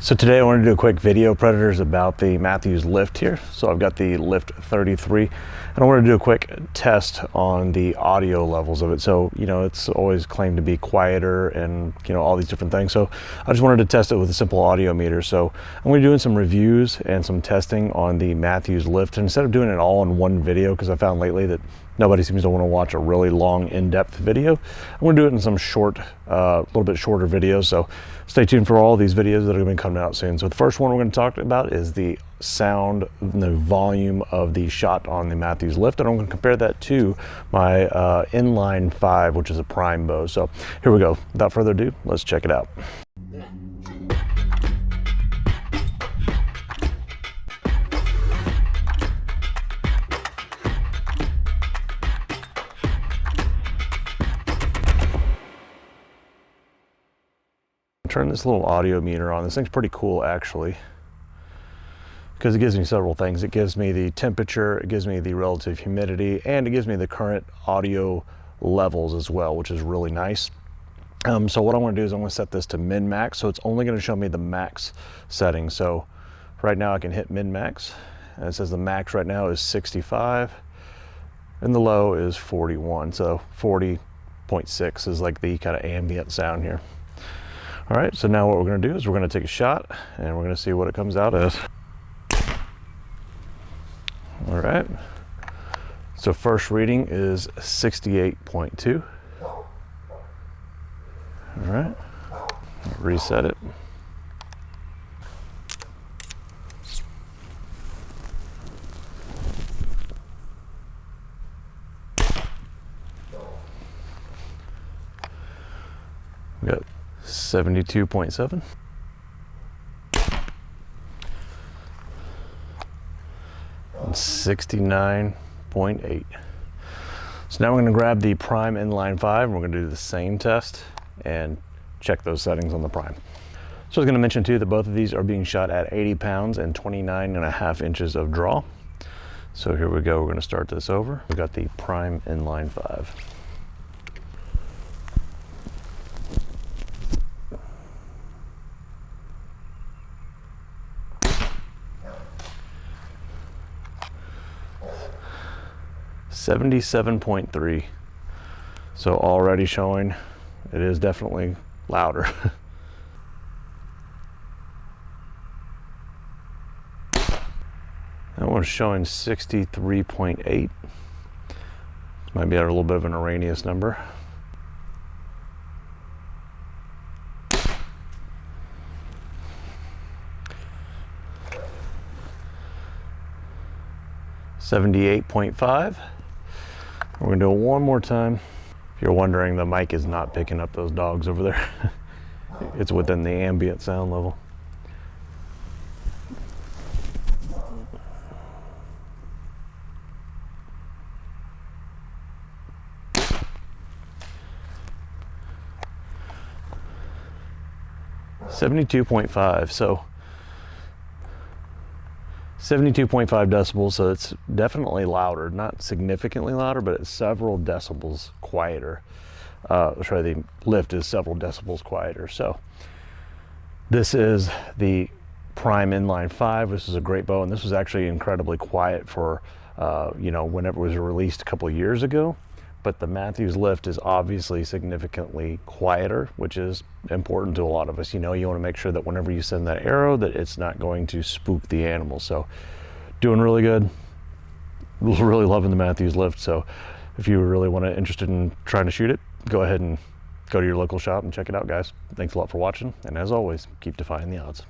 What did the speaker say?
So today I want to do a quick video, Predators, about the Mathews Lift here. So I've got the Lift 33 and I want to do a quick test on the audio levels of it. So, you know, it's always claimed to be quieter and, you know, all these different things. So I just wanted to test it with a simple audio meter. So I'm going to be doing some reviews and some testing on the Mathews Lift. And instead of doing it all in one video, because I found lately that nobody seems to want to watch a really long, in-depth video, I'm going to do it in some short, a little bit shorter videos. So stay tuned for all these videos that are going to be coming out soon. So the first one we're going to talk about is the sound, the volume of the shot on the Mathews Lift, and I'm going to compare that to my Inline 5, which is a Prime bow. So here we go. Without further ado, let's check it out. Turn this little audio meter on. This thing's pretty cool actually, because it gives me several things. It gives me the temperature, it gives me the relative humidity, and it gives me the current audio levels as well, which is really nice. So what I want to do is I'm going to set this to min-max, so it's only going to show me the max setting. So right now I can hit min-max, and it says the max right now is 65 and the low is 41. So 40.6 is like the kind of ambient sound here. All right, so now what we're going to do is we're going to take a shot and we're going to see what it comes out as. All right, so first reading is 68.2. All right, reset it. We got 72.7. And 69.8. So now we're going to grab the Prime Inline 5 and we're going to do the same test and check those settings on the Prime. So I was going to mention too that both of these are being shot at 80 pounds and 29.5 inches of draw. So here we go. We're going to start this over. We got the Prime Inline 5. .3, so already showing it is definitely louder. That one's showing 63.8. Might be at a little bit of an erroneous number. .5. We're gonna do it one more time. If you're wondering, the mic is not picking up those dogs over there. It's within the ambient sound level. .5, so 72.5 decibels, so it's definitely louder, not significantly louder, but it's several decibels quieter. Sorry, the Lift is several decibels quieter. So this is the Prime Inline 5. This is a great bow, and this was actually incredibly quiet for, you know, whenever it was released a couple of years ago. But the Mathews Lift is obviously significantly quieter, which is important to a lot of us. You know, you want to make sure that whenever you send that arrow that it's not going to spook the animal. So doing really good. Really loving the Mathews Lift. So if you really interested in trying to shoot it, go ahead and go to your local shop and check it out, guys. Thanks a lot for watching. And as always, keep defying the odds.